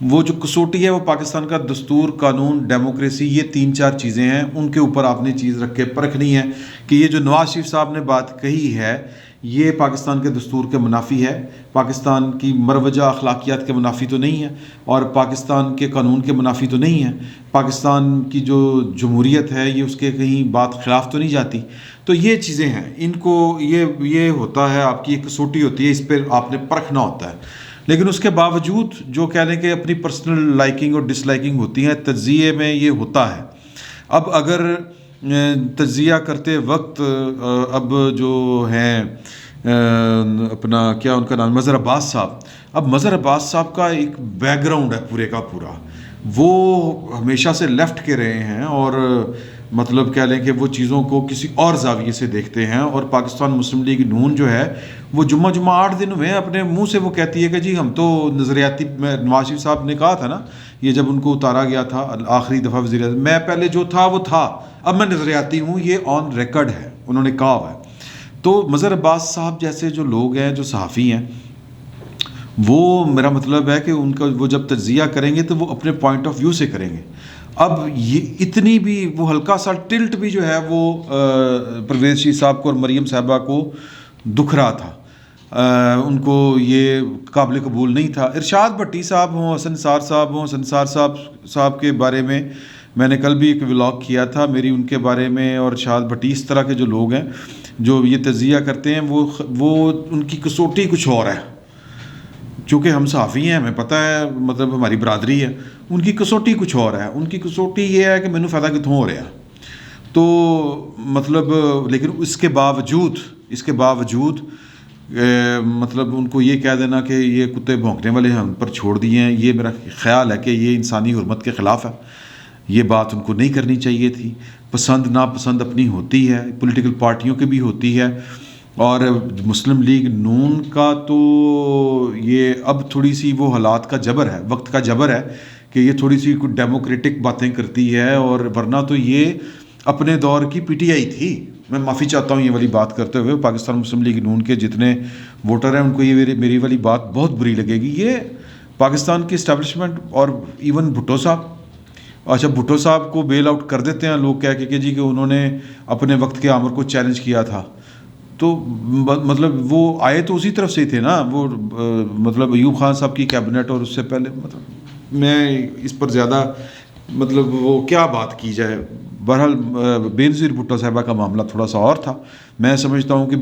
وہ جو کسوٹی ہے وہ پاکستان کا دستور، قانون، ڈیموکریسی، یہ 3-4 چیزیں ہیں، ان کے اوپر آپ نے چیز رکھ کے پرکھنی ہے کہ یہ جو نواز شریف صاحب نے بات کہی ہے یہ پاکستان کے دستور کے منافی ہے، پاکستان کی مروجہ اخلاقیات کے منافی تو نہیں ہے، اور پاکستان کے قانون کے منافی تو نہیں ہے، پاکستان کی جو جمہوریت ہے یہ اس کے کہیں بات خلاف تو نہیں جاتی. تو یہ چیزیں ہیں، ان کو یہ ہوتا ہے، آپ کی ایک کسوٹی ہوتی ہے، اس پہ آپ نے پرکھنا ہوتا ہے. لیکن اس کے باوجود جو کہہ لیں کہ اپنی پرسنل لائکنگ اور ڈس لائکنگ ہوتی ہیں، تجزیے میں یہ ہوتا ہے. اب اگر تجزیہ کرتے وقت اب جو ہیں اپنا کیا ان کا نام، مظہر عباس صاحب، اب مظہر عباس صاحب کا ایک بیک گراؤنڈ ہے پورے کا پورا، وہ ہمیشہ سے لیفٹ کے رہے ہیں، اور مطلب کہہ لیں کہ وہ چیزوں کو کسی اور زاویے سے دیکھتے ہیں. اور پاکستان مسلم لیگ نون جو ہے وہ جمعہ 8 دن ہوئے ہیں اپنے منہ سے وہ کہتی ہے کہ جی ہم تو نظریاتی، نواز شریف صاحب نے کہا تھا نا یہ جب ان کو اتارا گیا تھا آخری دفعہ وزیر اعظم، میں پہلے جو تھا وہ تھا، اب میں نظریاتی ہوں، یہ آن ریکارڈ ہے، انہوں نے کہا ہوا ہے. تو مظہر عباس صاحب جیسے جو لوگ ہیں، جو صحافی ہیں، وہ میرا مطلب ہے کہ ان کا وہ جب تجزیہ کریں گے تو وہ اپنے پوائنٹ آف ویو سے کریں گے. اب یہ اتنی بھی وہ ہلکا سا ٹلٹ بھی جو ہے وہ پرویز شیخ صاحب کو اور مریم صاحبہ کو دکھ رہا تھا، ان کو یہ قابل قبول نہیں تھا. ارشاد بھٹی صاحب ہوں، حسن نثار صاحب ہوں، حسن نثار صاحب کے بارے میں نے کل بھی ایک ولاگ کیا تھا میری ان کے بارے میں. اور ارشاد بھٹی اس طرح کے جو لوگ ہیں جو یہ تجزیہ کرتے ہیں وہ ان کی کسوٹی کچھ اور ہے. چونکہ ہم صحافی ہیں، ہمیں پتہ ہے، مطلب ہماری برادری ہے، ان کی کسوٹی کچھ اور ہے. ان کی کسوٹی یہ ہے کہ مینوں فائدہ کتوں ہو رہا. تو مطلب لیکن اس کے باوجود مطلب ان کو یہ کہہ دینا کہ یہ کتے بھونکنے والے ہم پر چھوڑ دیے ہیں، یہ میرا خیال ہے کہ یہ انسانی حرمت کے خلاف ہے. یہ بات ان کو نہیں کرنی چاہیے تھی. پسند ناپسند اپنی ہوتی ہے، پولیٹیکل پارٹیوں کی بھی ہوتی ہے، اور مسلم لیگ نون کا تو یہ اب تھوڑی سی وہ حالات کا جبر ہے، وقت کا جبر ہے کہ یہ تھوڑی سی کچھ ڈیموکریٹک باتیں کرتی ہے. اور ورنہ تو یہ اپنے دور کی پی ٹی آئی تھی. میں معافی چاہتا ہوں یہ والی بات کرتے ہوئے، پاکستان مسلم لیگ نون کے جتنے ووٹر ہیں ان کو یہ میری والی بات بہت بری لگے گی. یہ پاکستان کی اسٹیبلشمنٹ اور ایون بھٹو صاحب، اچھا بھٹو صاحب کو بیل آؤٹ کر دیتے ہیں لوگ کہہ کے کہ جی کہ انہوں نے اپنے وقت کے آمر کو چیلنج کیا تھا. تو مطلب وہ آئے تو اسی طرف سے ہی تھے نا، وہ مطلب ایوب خان صاحب کی کیبنٹ، اور اس سے پہلے مطلب میں اس پر زیادہ مطلب وہ کیا بات کی جائے. بہرحال بے نظیر بھٹو صاحبہ کا معاملہ تھوڑا سا اور تھا. میں سمجھتا ہوں کہ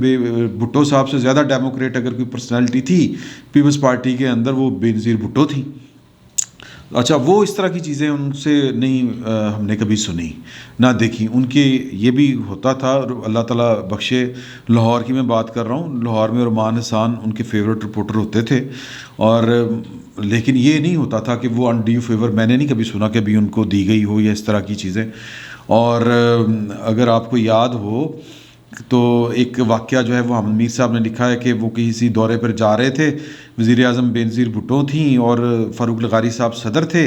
بھٹو صاحب سے زیادہ ڈیموکریٹ اگر کوئی پرسنالٹی تھی پیپلز پارٹی کے اندر وہ بے نظیر بھٹو تھی. اچھا وہ اس طرح کی چیزیں ان سے نہیں ہم نے کبھی سنی نہ دیکھی. ان کے یہ بھی ہوتا تھا، اللہ تعالیٰ بخشے، لاہور کی میں بات کر رہا ہوں، لاہور میں رحمان حسان ان کے فیوریٹ رپورٹر ہوتے تھے. اور لیکن یہ نہیں ہوتا تھا کہ وہ انڈیو فیور میں نے نہیں کبھی سنا کہ ابھی ان کو دی گئی ہو یا اس طرح کی چیزیں. اور اگر آپ کو یاد ہو تو ایک واقعہ جو ہے وہ حامد میر صاحب نے لکھا ہے کہ وہ کسی دورے پر جا رہے تھے، وزیر اعظم بے نظیر بھٹو تھیں اور فاروق لغاری صاحب صدر تھے،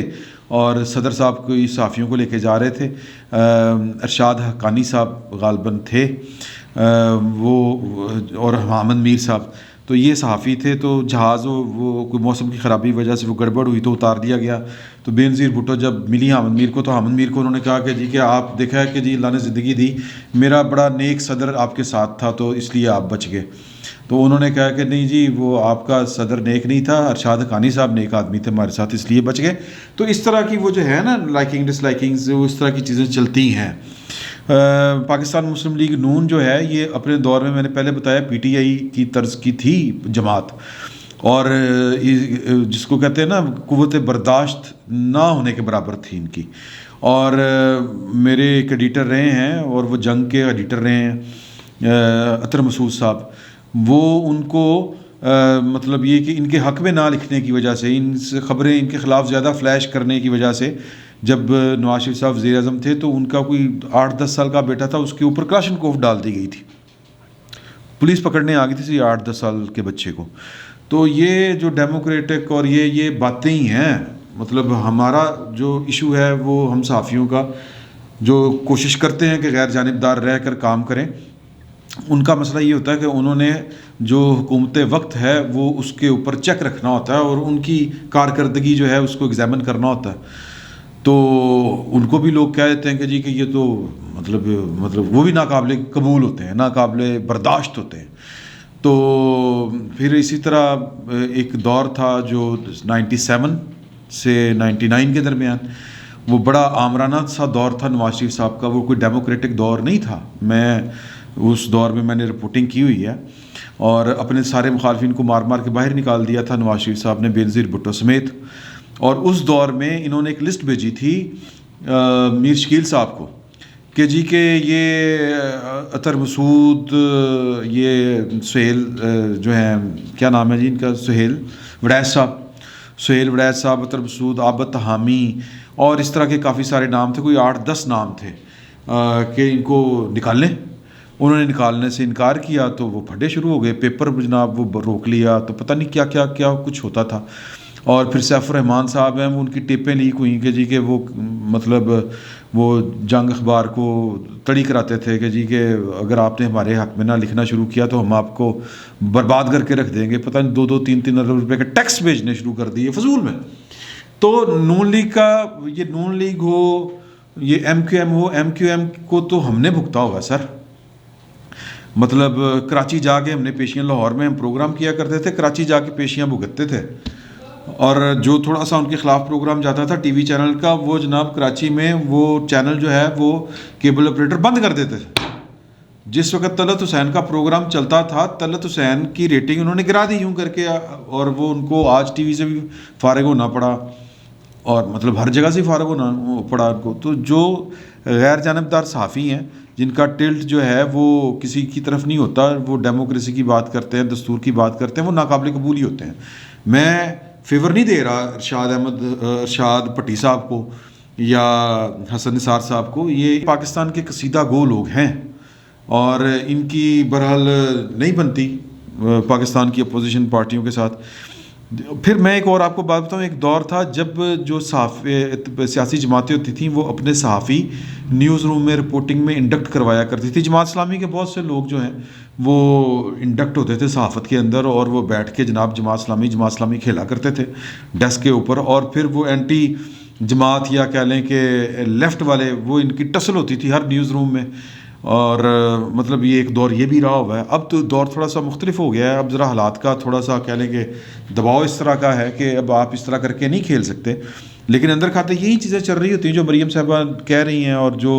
اور صدر صاحب کوئی صحافیوں کو لے کے جا رہے تھے. ارشاد حقانی صاحب غالباً تھے وہ، اور حامد میر صاحب، تو یہ صحافی تھے. تو جہاز وہ کوئی موسم کی خرابی وجہ سے وہ گڑبڑ ہوئی تو اتار دیا گیا. تو بے نظیر بھٹو جب ملی حامد میر کو تو حامد میر کو انہوں نے کہا کہ جی کہ آپ دیکھا ہے کہ جی اللہ نے زندگی دی، میرا بڑا نیک صدر آپ کے ساتھ تھا تو اس لیے آپ بچ گئے. تو انہوں نے کہا کہ نہیں جی وہ آپ کا صدر نیک نہیں تھا، ارشاد حقانی صاحب نیک آدمی تھے ہمارے ساتھ اس لیے بچ گئے. تو اس طرح کی وہ جو ہے نا لائکنگ ڈس لائکنگز، وہ اس طرح کی چیزیں چلتی ہیں. پاکستان مسلم لیگ نون جو ہے یہ اپنے دور میں نے پہلے بتایا پی ٹی آئی کی طرز کی تھی جماعت، اور جس کو کہتے ہیں نا قوت برداشت نہ ہونے کے برابر تھی ان کی. اور میرے ایک ایڈیٹر رہے ہیں اور وہ جنگ کے ایڈیٹر رہے ہیں عطر مسعود صاحب، وہ ان کو مطلب یہ کہ ان کے حق میں نہ لکھنے کی وجہ سے، ان سے خبریں ان کے خلاف زیادہ فلیش کرنے کی وجہ سے، جب نواز شریف صاحب وزیر اعظم تھے تو ان کا کوئی 8-10 سال کا بیٹا تھا، اس کے اوپر کلاشن کوف ڈال دی گئی تھی، پولیس پکڑنے آ گئی تھی 8-10 سال کے بچے کو. تو یہ جو ڈیموکریٹک اور یہ باتیں ہی ہیں. مطلب ہمارا جو ایشو ہے وہ ہم صحافیوں کا جو کوشش کرتے ہیں کہ غیر جانبدار رہ کر کام کریں، ان کا مسئلہ یہ ہوتا ہے کہ انہوں نے جو حکومت وقت ہے وہ اس کے اوپر چیک رکھنا ہوتا ہے اور ان کی کارکردگی جو ہے اس کو ایگزامن کرنا ہوتا ہے. تو ان کو بھی لوگ کہہ دیتے ہیں کہ جی کہ یہ تو مطلب وہ بھی ناقابل قبول ہوتے ہیں, ناقابل برداشت ہوتے ہیں. تو پھر اسی طرح ایک دور تھا جو 97 سے 99 کے درمیان, وہ بڑا آمرانہ سا دور تھا نواز شریف صاحب کا. وہ کوئی ڈیموکریٹک دور نہیں تھا. میں اس دور میں نے رپورٹنگ کی ہوئی ہے اور اپنے سارے مخالفین کو مار مار کے باہر نکال دیا تھا نواز شریف صاحب نے, بینظیر بھٹو سمیت. اور اس دور میں انہوں نے ایک لسٹ بھیجی تھی میر شکیل صاحب کو کہ جی کہ یہ اطہر مسعود, یہ سہیل جو ہیں, کیا نام ہے جی ان کا, سہیل وڑیچ صاحب, اطہر مسعود, عابد تہامی اور اس طرح کے کافی سارے نام تھے, کوئی 8-10 نام تھے کہ ان کو نکال لیں. انہوں نے نکالنے سے انکار کیا تو وہ پھٹے شروع ہو گئے, پیپر جناب وہ روک لیا, تو پتہ نہیں کیا کیا کیا کچھ ہوتا تھا. اور پھر سیف الرحمان صاحب ہیں, وہ ان کی ٹیپیں لیک ہوئیں کہ جی کہ وہ مطلب وہ جنگ اخبار کو تڑی کراتے تھے کہ جی کہ اگر آپ نے ہمارے حق میں نہ لکھنا شروع کیا تو ہم آپ کو برباد کر کے رکھ دیں گے. پتہ نہیں 2-3 ارب روپے کے ٹیکس بھیجنے شروع کر دیے فضول میں. تو نون لیگ کا, یہ نون لیگ ہو, یہ ایم کیو ایم ہو, ایم کیو ایم کو تو ہم نے بھگتا ہوگا سر. مطلب کراچی جا کے ہم نے پیشیاں, لاہور میں ہم پروگرام کیا کرتے تھے, کراچی جا کے پیشیاں بھگتتے تھے. اور جو تھوڑا سا ان کے خلاف پروگرام جاتا تھا ٹی وی چینل کا, وہ جناب کراچی میں وہ چینل جو ہے وہ کیبل آپریٹر بند کر دیتے تھے. جس وقت طلعت حسین کا پروگرام چلتا تھا, طلعت حسین کی ریٹنگ انہوں نے گرا دی یوں کر کے, اور وہ ان کو آج ٹی وی سے بھی فارغ ہونا پڑا, اور مطلب ہر جگہ سے فارغ ہونا پڑا ان کو. تو جو غیر جانبدار صحافی ہیں جن کا ٹلٹ جو ہے وہ کسی کی طرف نہیں ہوتا, وہ ڈیموکریسی کی بات کرتے ہیں, دستور کی بات کرتے ہیں, وہ ناقابل قبول ہی ہوتے ہیں. میں فیور نہیں دے رہا ارشاد پٹی صاحب کو یا حسن نثار صاحب کو, یہ پاکستان کے قصیدہ گو لوگ ہیں اور ان کی بہرحال نہیں بنتی پاکستان کی اپوزیشن پارٹیوں کے ساتھ. پھر میں ایک اور آپ کو بات بتاؤں, ایک دور تھا جب جو سیاسی جماعتیں ہوتی تھیں وہ اپنے صحافی نیوز روم میں رپورٹنگ میں انڈکٹ کروایا کرتی تھی. جماعت اسلامی کے بہت سے لوگ جو ہیں وہ انڈکٹ ہوتے تھے صحافت کے اندر, اور وہ بیٹھ کے جناب جماعت اسلامی کھیلا کرتے تھے ڈیسک کے اوپر. اور پھر وہ اینٹی جماعت یا کہہ لیں کہ لیفٹ والے, وہ ان کی ٹسل ہوتی تھی ہر نیوز روم میں. اور مطلب یہ ایک دور یہ بھی رہا ہوا ہے. اب تو دور تھوڑا سا مختلف ہو گیا ہے, اب ذرا حالات کا تھوڑا سا کہہ لیں کہ دباؤ اس طرح کا ہے کہ اب آپ اس طرح کر کے نہیں کھیل سکتے. لیکن اندر کھاتے یہی چیزیں چل رہی ہوتی ہیں جو مریم صاحبہ کہہ رہی ہیں اور جو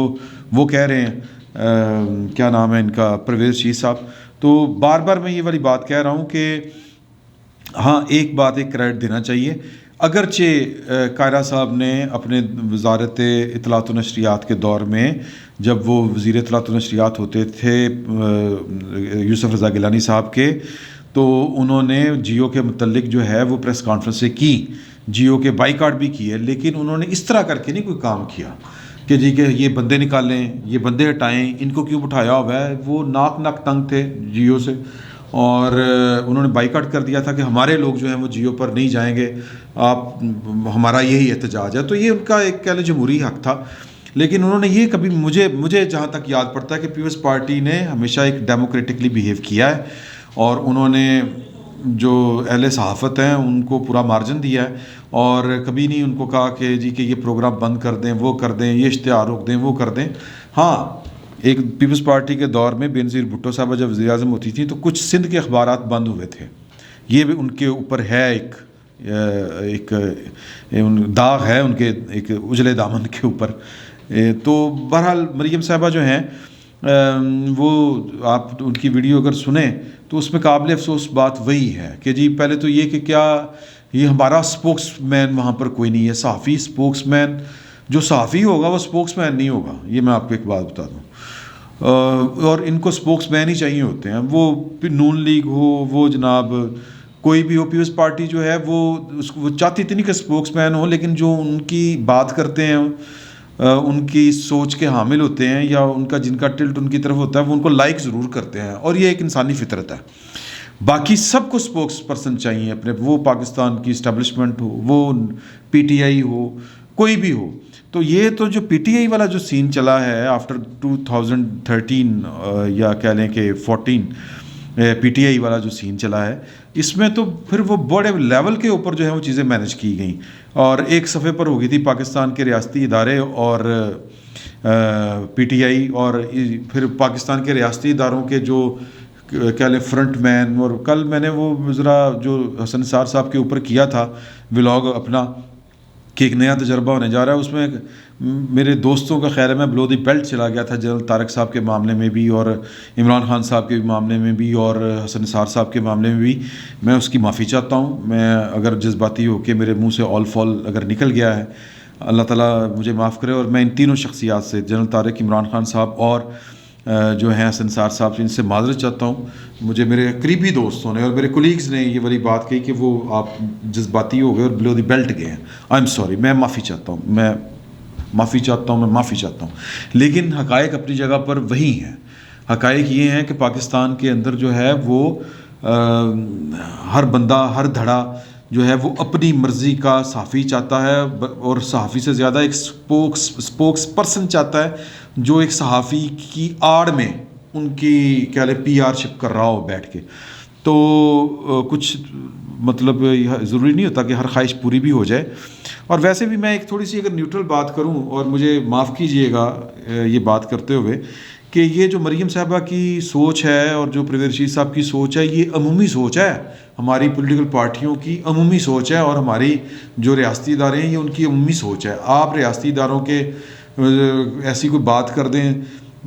وہ کہہ رہے ہیں, کیا نام ہے ان کا, پرویز رشید صاحب. تو بار بار میں یہ والی بات کہہ رہا ہوں کہ ہاں ایک بات ایک کریڈٹ دینا چاہیے. اگرچہ قائرہ صاحب نے اپنے وزارت اطلاعات و نشریات کے دور میں جب وہ وزیر اطلاعات و نشریات ہوتے تھے یوسف رضا گیلانی صاحب کے, تو انہوں نے جیو کے متعلق جو ہے وہ پریس کانفرنسیں کی, جیو کے بائیکاٹ بھی کیے, لیکن انہوں نے اس طرح کر کے نہیں کوئی کام کیا کہ جی کہ یہ بندے نکالیں, یہ بندے ہٹائیں, ان کو کیوں بٹھایا ہوا ہے. وہ ناک تنگ تھے جیو سے, اور انہوں نے بائیکاٹ کر دیا تھا کہ ہمارے لوگ جو ہیں وہ جیو پر نہیں جائیں گے, آپ ہمارا یہی احتجاج ہے. تو یہ ان کا ایک کہہ لیں جمہوری حق تھا. لیکن انہوں نے یہ کبھی مجھے جہاں تک یاد پڑتا ہے کہ پیپلز پارٹی نے ہمیشہ ایک ڈیموکریٹکلی بیہیو کیا ہے, اور انہوں نے جو اہل صحافت ہیں ان کو پورا مارجن دیا ہے, اور کبھی نہیں ان کو کہا کہ جی کہ یہ پروگرام بند کر دیں, وہ کر دیں, یہ اشتہار روک دیں, وہ کر دیں. ہاں ایک پیپلز پارٹی کے دور میں بینظیر بھٹو صاحبہ جب وزیر اعظم ہوتی تھیں تو کچھ سندھ کے اخبارات بند ہوئے تھے. یہ بھی ان کے اوپر ہے ایک داغ ہے ان کے ایک اجلے دامن کے اوپر. تو بہرحال مریم صاحبہ جو ہیں وہ آپ ان کی ویڈیو اگر سنیں تو اس میں قابل افسوس بات وہی ہے کہ جی پہلے تو یہ کہ کیا یہ ہمارا سپوکس مین وہاں پر کوئی نہیں ہے. صحافی سپوکس مین, جو صحافی ہوگا وہ سپوکس مین نہیں ہوگا. یہ میں آپ کو ایک بات بتا دوں, اور ان کو سپوکس مین ہی چاہیے ہوتے ہیں. وہ نون لیگ ہو, وہ جناب کوئی بھی ہو, پیپلز پارٹی جو ہے وہ چاہتی تھی نہیں کہ سپوکس مین ہو, لیکن جو ان کی بات کرتے ہیں, ان کی سوچ کے حامل ہوتے ہیں, یا ان کا جن کا ٹلٹ ان کی طرف ہوتا ہے, وہ ان کو لائک ضرور کرتے ہیں, اور یہ ایک انسانی فطرت ہے. باقی سب کو سپوکس پرسن چاہیے اپنے, وہ پاکستان کی اسٹیبلشمنٹ ہو, وہ پی ٹی آئی ہو, کوئی بھی ہو. تو یہ تو جو پی ٹی آئی والا جو سین چلا ہے آفٹر 2013 یا کہہ لیں کہ 14 پی ٹی آئی والا جو سین چلا ہے، اس میں تو پھر وہ بڑے لیول کے اوپر جو ہے وہ چیزیں مینج کی گئیں، اور ایک صفحے پر ہو گئی تھی پاکستان کے ریاستی ادارے اور پی ٹی آئی، اور پھر پاکستان کے ریاستی اداروں کے جو کہہ لیں فرنٹ مین. اور کل میں نے وہ ذرا جو حسن نثار صاحب کے اوپر کیا تھا ولاگ اپنا کہ ایک نیا تجربہ ہونے جا رہا ہے، اس میں میرے دوستوں کا خیال ہے میں بلو دی بیلٹ چلا گیا تھا جنرل طارق صاحب کے معاملے میں بھی، اور عمران خان صاحب کے معاملے میں بھی، اور حسن نثار صاحب کے معاملے میں بھی. میں اس کی معافی چاہتا ہوں. میں اگر جذباتی ہو کے میرے منہ سے آل فال اگر نکل گیا ہے، اللہ تعالیٰ مجھے معاف کرے. اور میں ان تینوں شخصیات سے، جنرل طارق، عمران خان صاحب اور جو ہیں حسن نثار صاحب سے، ان سے معذرت چاہتا ہوں. مجھے میرے قریبی دوستوں نے اور میرے کولیگز نے یہ والی بات کہی کہ وہ آپ جذباتی ہو گئے اور بلو دی بیلٹ گئے ہیں. I am sorry. میں معافی چاہتا ہوں، میں معافی چاہتا ہوں. لیکن حقائق اپنی جگہ پر وہی ہیں. حقائق یہ ہیں کہ پاکستان کے اندر جو ہے وہ ہر بندہ، ہر دھڑا جو ہے وہ اپنی مرضی کا صحافی چاہتا ہے، اور صحافی سے زیادہ ایک اسپوکس پرسن چاہتا ہے جو ایک صحافی کی آڑ میں ان کی کیا لیں پی آر شپ کر رہا ہو بیٹھ کے. تو کچھ مطلب ضروری نہیں ہوتا کہ ہر خواہش پوری بھی ہو جائے. اور ویسے بھی میں ایک تھوڑی سی اگر نیوٹرل بات کروں، اور مجھے معاف کیجئے گا یہ بات کرتے ہوئے، کہ یہ جو مریم صاحبہ کی سوچ ہے اور جو پرویز رشید صاحب کی سوچ ہے، یہ عمومی سوچ ہے، ہماری پولیٹیکل پارٹیوں کی عمومی سوچ ہے، اور ہماری جو ریاستی ادارے ہیں یہ ان کی عمومی سوچ ہے. آپ ریاستی اداروں کے ایسی کوئی بات کر دیں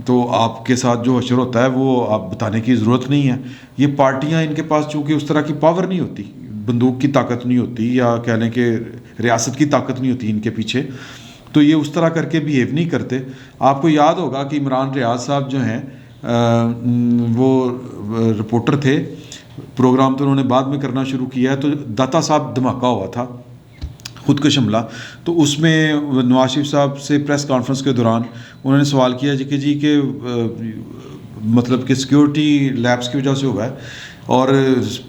تو آپ کے ساتھ جو حشر ہوتا ہے وہ آپ بتانے کی ضرورت نہیں ہے. یہ پارٹیاں، ان کے پاس چونکہ اس طرح کی پاور نہیں ہوتی، بندوق کی طاقت نہیں ہوتی، یا کہہ لیں کہ ریاست کی طاقت نہیں ہوتی ان کے پیچھے، تو یہ اس طرح کر کے بیہیو نہیں کرتے. آپ کو یاد ہوگا کہ عمران ریاض صاحب جو ہیں وہ رپورٹر تھے، پروگرام تو انہوں نے بعد میں کرنا شروع کیا ہے. تو داتا صاحب دھماکہ ہوا تھا، خودکش حملہ. تو اس میں نواز شریف صاحب سے پریس کانفرنس کے دوران انہوں نے سوال کیا کہ مطلب کہ سیکیورٹی لیپس کی وجہ سے ہوا ہے اور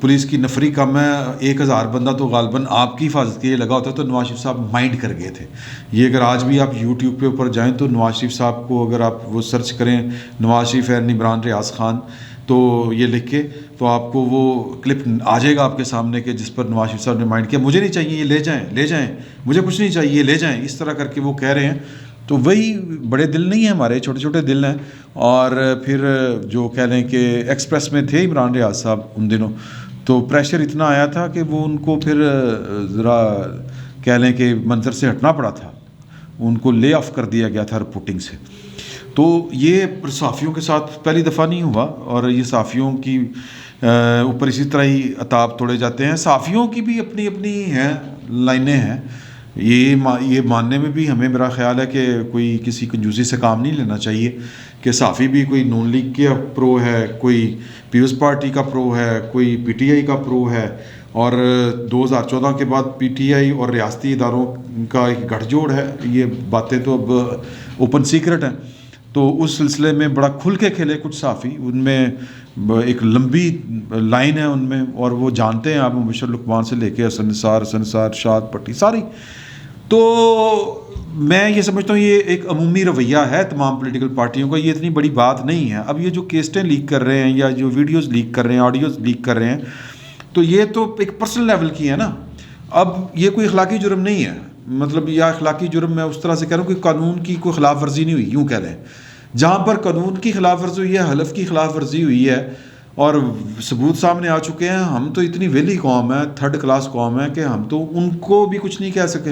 پولیس کی نفری کم ہے، 1000 بندہ تو غالباً آپ کی حفاظت کے لیے لگا ہوتا ہے. تو نواز شریف صاحب مائنڈ کر گئے تھے. یہ اگر آج بھی آپ یوٹیوب پہ اوپر جائیں تو نواز شریف صاحب کو اگر آپ وہ سرچ کریں نواز شریف اینڈ عمران ریاض خان، تو یہ لکھ کے تو آپ کو وہ کلپ آ جائے گا آپ کے سامنے کہ جس پر نواز شریف صاحب نے مائنڈ کیا مجھے نہیں چاہیے، یہ لے جائیں، مجھے کچھ نہیں چاہیے، یہ لے جائیں، اس طرح کر کے وہ کہہ رہے ہیں. تو وہی بڑے دل نہیں ہیں ہمارے، چھوٹے چھوٹے دل ہیں. اور پھر جو کہہ لیں کہ ایکسپریس میں تھے عمران ریاض صاحب ان دنوں، تو پریشر اتنا آیا تھا کہ وہ ان کو پھر ذرا کہہ لیں کہ منظر سے ہٹنا پڑا تھا، ان کو لے آف کر دیا گیا تھا رپورٹنگ سے. تو یہ صحافیوں کے ساتھ پہلی دفعہ نہیں ہوا، اور یہ صحافیوں کی اوپر اسی طرح ہی عتاب توڑے جاتے ہیں. صحافیوں کی بھی اپنی اپنی ہیں لائنیں ہیں. یہ ماننے میں بھی ہمیں میرا خیال ہے کہ کوئی کسی کنجوسی سے کام نہیں لینا چاہیے کہ صحافی بھی کوئی نون لیگ کے پرو ہے، کوئی پیپلز پارٹی کا پرو ہے، کوئی پی ٹی آئی کا پرو ہے. اور 2014 کے بعد پی ٹی آئی اور ریاستی اداروں کا ایک گٹھ جوڑ ہے. یہ باتیں تو اب اوپن سیکرٹ ہیں. تو اس سلسلے میں بڑا کھل کے کھیلے کچھ صحافی، ان میں ایک لمبی لائن ہے ان میں، اور وہ جانتے ہیں آپ مبشر لقمان سے لے کے حسن نثار، شاد پٹی ساری. تو میں یہ سمجھتا ہوں یہ ایک عمومی رویہ ہے تمام پولیٹیکل پارٹیوں کا، یہ اتنی بڑی بات نہیں ہے. اب یہ جو کیسٹیں لیک کر رہے ہیں یا جو ویڈیوز لیک کر رہے ہیں، آڈیوز لیک کر رہے ہیں، تو یہ تو ایک پرسنل لیول کی ہے نا. اب یہ کوئی اخلاقی جرم نہیں ہے، مطلب یا اخلاقی جرم میں اس طرح سے کہہ رہا ہوں کہ قانون کی کوئی خلاف ورزی نہیں ہوئی، یوں کہہ لیں. جہاں پر قانون کی خلاف ورزی ہوئی ہے، حلف کی خلاف ورزی ہوئی ہے اور ثبوت سامنے آ چکے ہیں، ہم تو اتنی ویلی قوم ہے، تھرڈ کلاس قوم ہے کہ ہم تو ان کو بھی کچھ نہیں کہہ سکے،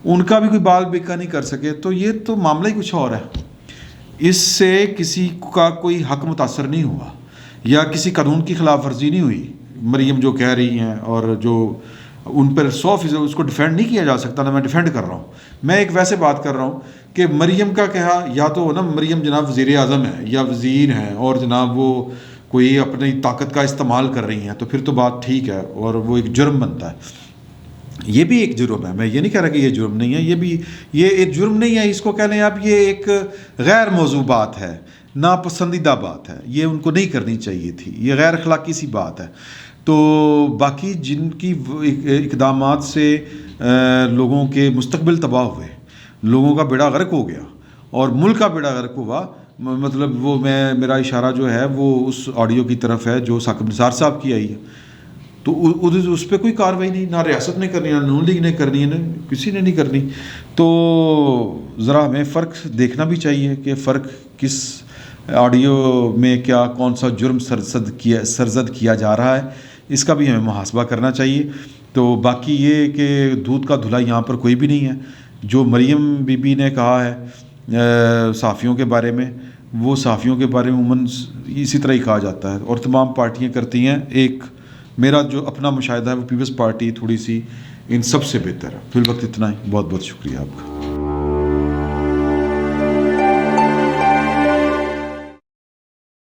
ان کا بھی کوئی بال بیکا نہیں کر سکے. تو یہ تو معاملہ ہی کچھ اور ہے. اس سے کسی کا کوئی حق متاثر نہیں ہوا یا کسی قانون کی خلاف ورزی نہیں ہوئی. مریم جو کہہ رہی ہیں اور جو ان پر 100% اس کو ڈیفینڈ نہیں کیا جا سکتا، نہ میں ڈیفینڈ کر رہا ہوں. میں ایک ویسے بات کر رہا ہوں کہ مریم کا کہا یا تو نا مریم جناب وزیر اعظم ہے یا وزیر ہیں اور جناب وہ کوئی اپنی طاقت کا استعمال کر رہی ہیں، تو پھر تو بات ٹھیک ہے اور وہ ایک جرم بنتا ہے. یہ بھی ایک جرم ہے. میں یہ نہیں کہہ رہا کہ یہ جرم نہیں ہے، یہ ایک جرم نہیں ہے، اس کو کہہ لیں آپ، یہ ایک غیر موضوع بات ہے، ناپسندیدہ بات ہے، یہ ان کو نہیں کرنی چاہیے تھی، یہ غیر اخلاقی سی بات ہے. تو باقی جن کی اقدامات سے لوگوں کے مستقبل تباہ ہوئے لوگوں کا بیڑا غرق ہو گیا اور ملک کا بیڑا غرق ہوا. مطلب وہ میرا اشارہ جو ہے وہ اس آڈیو کی طرف ہے جو ثاقب نثار صاحب کی آئی ہے. تو اس پہ کوئی کارروائی نہیں, نہ ریاست نے کرنی, نہ نون لیگ نے کرنی ہے, نہ کسی نے نہیں کرنی. تو ذرا ہمیں فرق دیکھنا بھی چاہیے کہ فرق کس آڈیو میں کیا کون سا جرم سرزد کیا جا رہا ہے, اس کا بھی ہمیں محاسبہ کرنا چاہیے. تو باقی یہ کہ دودھ کا دھلا یہاں پر کوئی بھی نہیں ہے. جو مریم بی بی نے کہا ہے صحافیوں کے بارے میں, وہ صحافیوں کے بارے میں عموماً اسی طرح ہی کہا جاتا ہے اور تمام پارٹیاں کرتی ہیں. ایک میرا جو اپنا مشاہدہ ہے وہ پیپلز پارٹی تھوڑی سی ان سب سے بہتر ہے. فی الوقت اتنا ہی. بہت بہت شکریہ آپ کا.